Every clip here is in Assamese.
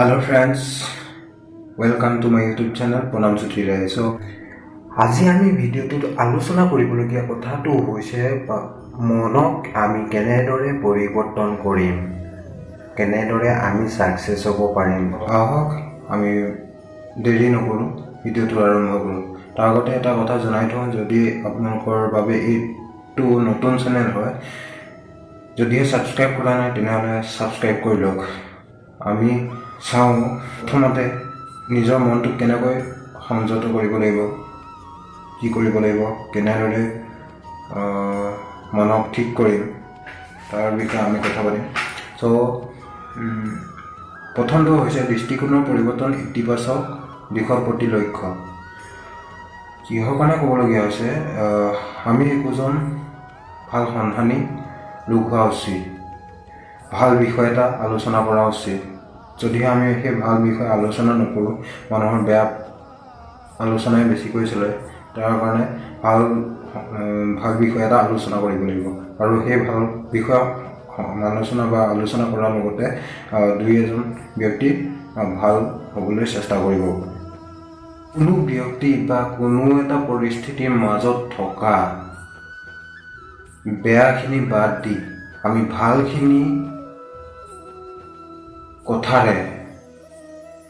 Hello friends, welcome to my YouTube channel Pranob Jyoti Ray. So, আজি আমি ভিডিওটোত আলোচনা কৰিবলগীয়া কথাটো হৈছে মনক আমি কেনেদৰে পৰিৱৰ্তন কৰিম, কেনেদৰে আমি সাকসেস হ'ব পাৰিম। আহক আমি দেৰি নকৰো, ভিডিওটো আৰম্ভ কৰোঁ। তাৰ আগতে এটা কথা জনাই থওঁ, যদি আপোনালোকৰ বাবে এইটো নতুন চেনেল হয়, যদি সাবস্ক্ৰাইব কৰা নাই তেনেহ'লে সাবস্ক্ৰাইব কৰি লওক। আমি চাওঁ প্ৰথমতে নিজৰ মনটোক কেনেকৈ সংযত কৰিব লাগিব, কি কৰিব লাগিব, কেনেদৰে মনক ঠিক কৰিম, তাৰ বিষয়ে আমি কথা পাতিম। চ' প্ৰথমটো হৈছে দৃষ্টিকোণৰ পৰিৱৰ্তন, ইতিবাচক দিশৰ প্ৰতি লক্ষ্য। কিহৰ কাৰণে ক'বলগীয়া হৈছে, আমি একোজন ভাল সন্ধানী লোক হোৱা উচিত, ভাল বিষয় এটা আলোচনা কৰা উচিত। যদিহে আমি সেই ভাল বিষয় আলোচনা নকৰোঁ, মানুহৰ বেয়া আলোচনাই বেছিকৈ চলে, তাৰ কাৰণে ভাল বিষয় এটা আলোচনা কৰিব লাগিব। আৰু সেই ভাল বিষয় আলোচনা কৰাৰ লগতে দুই এজন ব্যক্তি ভাল হ'বলৈ চেষ্টা কৰিব। কোনো ব্যক্তি বা কোনো এটা পৰিস্থিতিৰ মাজত থকা বেয়াখিনি বাদ দি আমি ভালখিনি কথাৰে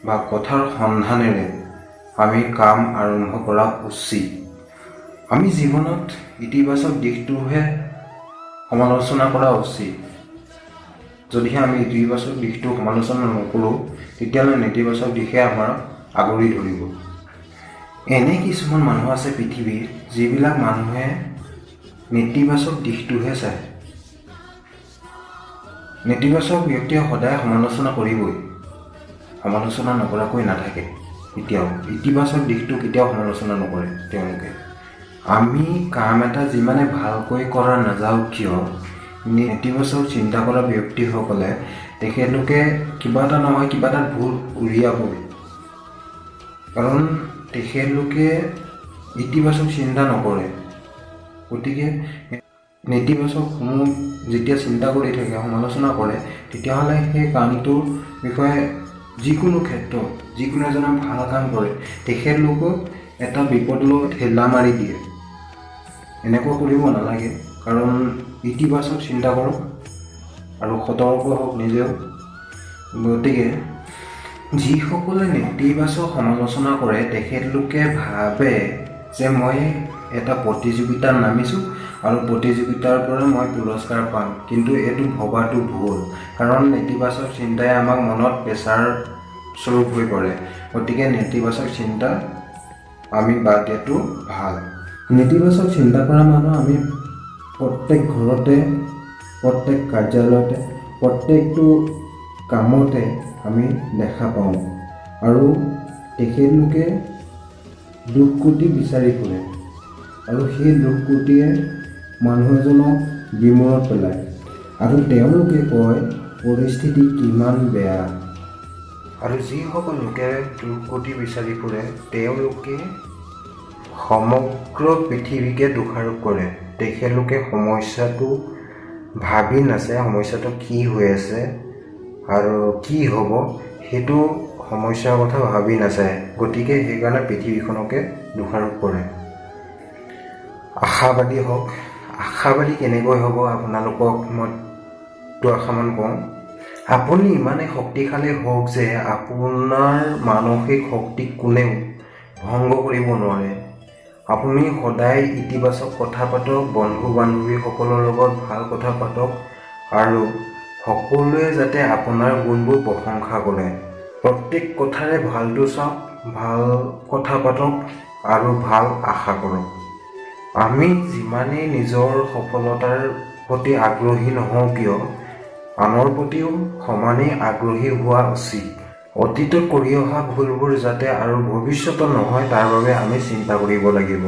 বা কথাৰ সন্ধানেৰে আমি কাম আৰম্ভ কৰা উচিত। আমি জীৱনত ইতিবাচক দিশটোহে সমালোচনা কৰা উচিত। যদিহে আমি ইতিবাচক দিশটো সমালোচনা নকৰোঁ, তেতিয়াহ'লে নেতিবাচক দিশে আমাৰ আগুৰি ধৰিব। এনে কিছুমান মানুহ আছে পৃথিৱীত, যিবিলাক মানুহে নেতিবাচক দিশটোহে চায়। নেতিবাচক ব্যক্তিয়ে সদায় সমালোচনা কৰিবই, সমালোচনা নকৰাকৈ নাথাকে। কেতিয়াও ইতিবাচক দিশটো কেতিয়াও সমালোচনা নকৰে তেওঁলোকে। আমি কাম এটা যিমানে ভালকৈ কৰা নাযাওঁ কিয়, নেতিবাচক চিন্তা কৰা ব্যক্তিসকলে তেখেতলোকে কিবা এটা নহয় কিবা এটা ভুল উলিয়াবই। কাৰণ তেখেতলোকে ইতিবাচক চিন্তা নকৰে। গতিকে নেতিবাচকসমূহ যেতিয়া চিন্তা কৰি থাকে, সমালোচনা কৰে, তেতিয়াহ'লে সেই কামটোৰ বিষয়ে যিকোনো ক্ষেত্ৰত যিকোনো এজনে ভাল কাম কৰে, তেখেতলোকক এটা বিপদলৈ ঠেলা মাৰি দিয়ে। এনেকুৱা কৰিব নালাগে। কাৰণ ইতিবাচক চিন্তা কৰক আৰু সতৰ্ক হওক নিজেও। গতিকে যিসকলে নেতিবাচক সমালোচনা কৰে, তেখেতলোকে ভাবে যে মই এটা প্ৰতিযোগিতাত নামিছোঁ আৰু প্ৰতিযোগিতাৰ পৰা মই পুৰস্কাৰ পাম। কিন্তু এইটো ভবাটো ভুল, কাৰণ নেতিবাচক চিন্তাই আমাক মনত প্ৰেছাৰ স্বৰূপ হৈ পৰে। গতিকে নেতিবাচক চিন্তা আমি বাদ দিয়াটো ভাল। নেতিবাচক চিন্তা কৰা মানুহ আমি প্ৰত্যেক ঘৰতে, প্ৰত্যেক কাৰ্যালয়তে, প্ৰত্যেকটো কামতে আমি দেখা পাওঁ। আৰু তেখেতলোকে দুষ্কৃতি বিচাৰি ফুৰে আৰু সেই দুষ্কৃতিয়ে মানুহ এজনক বিমূৰত পেলায়। আৰু তেওঁলোকে কয় পৰিস্থিতি কিমান বেয়া। আৰু যিসকল লোকে দুষ্কৃতি বিচাৰি ফুৰে, তেওঁলোকে সমগ্ৰ পৃথিৱীকে দোষাৰোপ কৰে। তেখেতলোকে সমস্যাটো ভাবি নাচায়, সমস্যাটো কি হৈ আছে আৰু কি হ'ব, সেইটো সমস্যাৰ কথা ভাবি নাচায়। গতিকে সেইকাৰণে পৃথিৱীখনকে দোষাৰোপ কৰে। আশাবাদী হওক। আশাবাদী কেনেকৈ হ'ব আপোনালোকক মই দুআষাৰমান কওঁ। আপুনি ইমানেই শক্তিশালী হওক যে আপোনাৰ মানসিক শক্তিক কোনেও ভংগ কৰিব নোৱাৰে। আপুনি সদায় ইতিবাচক কথা পাতক, বন্ধু বান্ধৱীসকলৰ লগত ভাল কথা পাতক আৰু সকলোৱে যাতে আপোনাৰ গুণবোৰ প্ৰশংসা কৰে। প্ৰত্যেক কথাৰে ভালটো চাওক, ভাল কথা পাতক আৰু ভাল আশা কৰক। আমি যিমানেই নিজৰ সফলতাৰ প্ৰতি আগ্ৰহী নহওঁ কিয়, আনৰ প্ৰতিও সমানেই আগ্ৰহী হোৱা উচিত। অতীতত কৰি অহা ভুলবোৰ যাতে আৰু ভৱিষ্যতত নহয়, তাৰ বাবে আমি চিন্তা কৰিব লাগিব।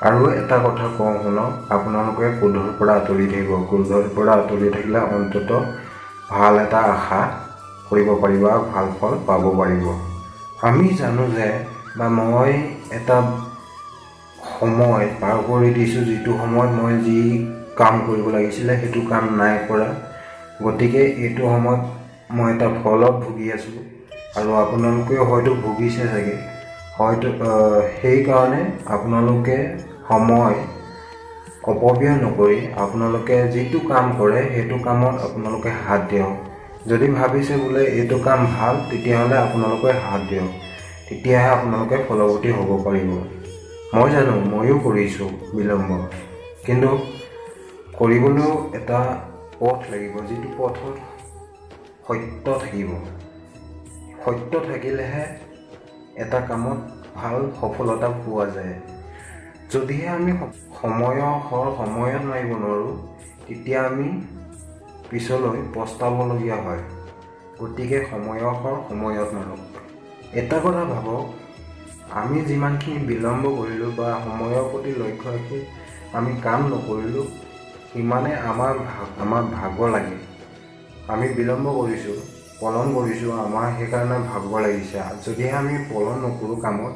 আৰু এটা কথা কওঁ শুনক, আপোনালোকে ক্ৰোধৰ পৰা আঁতৰি থাকিব। ক্ৰোধৰ পৰা আঁতৰি থাকিলে অন্ততঃ ভাল এটা আশা কৰিব পাৰিব আৰু ভাল ফল পাব পাৰিব। আমি জানো যে, বা মই এটা সময় পাৰ কৰি দিছোঁ, যিটো সময়ত মই যি কাম কৰিব লাগিছিলে সেইটো কাম নাই কৰা। গতিকে এইটো সময়ত মই এটা ফলত ভুগি আছোঁ। আৰু আপোনালোকে হয়তো ভুগিছে চাগে, হয়তো সেইকাৰণে আপোনালোকে সময় অপব্যয় নকৰি আপোনালোকে যিটো কাম কৰে সেইটো কামত আপোনালোকে হাত দিয়ক। যদি ভাবিছে বোলে এইটো কাম ভাল, তেতিয়াহ'লে আপোনালোকে হাত দিয়ক, তেতিয়াহে আপোনালোকে ফলৱৰ্তী হ'ব পাৰিব। মই জানো, ময়ো কৰিছোঁ বিলম্ব, কিন্তু কৰিবলৈও এটা পথ লাগিব, যিটো পথত সত্য থাকিব। সত্য থাকিলেহে এটা কামত ভাল সফলতা পোৱা যায়। যদিহে আমি সময়ত মাৰিব নোৱাৰোঁ, তেতিয়া আমি পিছলৈ পস্তাবলগীয়া হয়। গতিকে সময়ত মাৰক। এটা কথা ভাবক, আমি যিমানখিনি বিলম্ব কৰিলোঁ বা সময়ৰ প্ৰতি লক্ষ্য ৰাখি আমি কাম নকৰিলোঁ, সিমানে আমাৰ ভাগৰ লাগে। আমি বিলম্ব কৰিছোঁ, পলম কৰিছোঁ, আমাৰ সেইকাৰণে ভাগৰ লাগিছে। যদিহে আমি পলম নকৰোঁ, কামত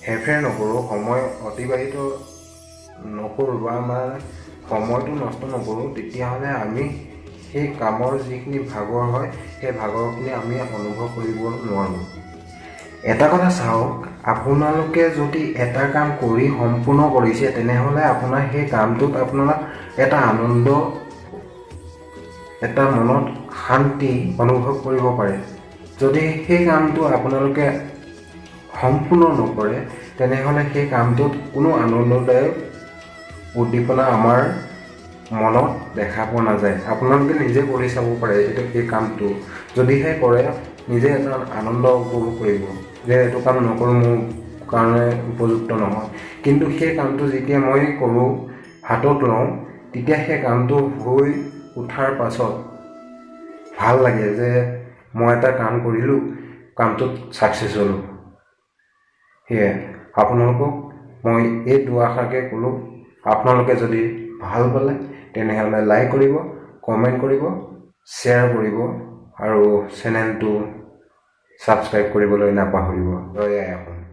হেৰফেৰ নকৰোঁ, সময় অতিবাহিত নকৰোঁ বা আমাৰ সময়টো নষ্ট নকৰোঁ, তেতিয়াহ'লে আমি সেই কামৰ যিখিনি ভাগৰ হয়, সেই ভাগৰখিনি আমি অনুভৱ কৰিব নোৱাৰোঁ। এটা কথা চাওক, আপোনালোকে যদি এটা কাম কৰি সম্পূৰ্ণ কৰিছে, তেনেহ'লে আপোনাৰ সেই কামটোত আপোনাৰ এটা আনন্দ, এটা মনত শান্তি অনুভৱ কৰিব পাৰে। যদি সেই কামটো আপোনালোকে সম্পূৰ্ণ নকৰে, তেনেহ'লে সেই কামটোত কোনো আনন্দদায়ক উদ্দীপনা আমাৰ মনত দেখা পোৱা নাযায়। আপোনালোকে নিজে কৰি চাব পাৰে এই কামটো, যদিহে কৰে নিজে এটা আনন্দ উপভোগ কৰিব যে এইটো কাম নকৰোঁ, মোৰ কাৰণে উপযুক্ত নহয়। কিন্তু সেই কামটো যেতিয়া মই কৰোঁ, হাতত লওঁ, তেতিয়া সেই কামটো হৈ উঠাৰ পাছত ভাল লাগে যে মই এটা কাম কৰিলোঁ, কামটোত ছাকচেছ হ'লোঁ। সেয়ে আপোনালোকক মই এই দুআষাৰকে ক'লোঁ, আপোনালোকে যদি ভাল পালে তেনেহ'লে লাইক কৰিব, কমেণ্ট কৰিব, শ্বেয়াৰ কৰিব আৰু চেনেলটো ছাবস্ক্ৰাইব কৰিবলৈ নাপাহৰিব। জয় আই অসম।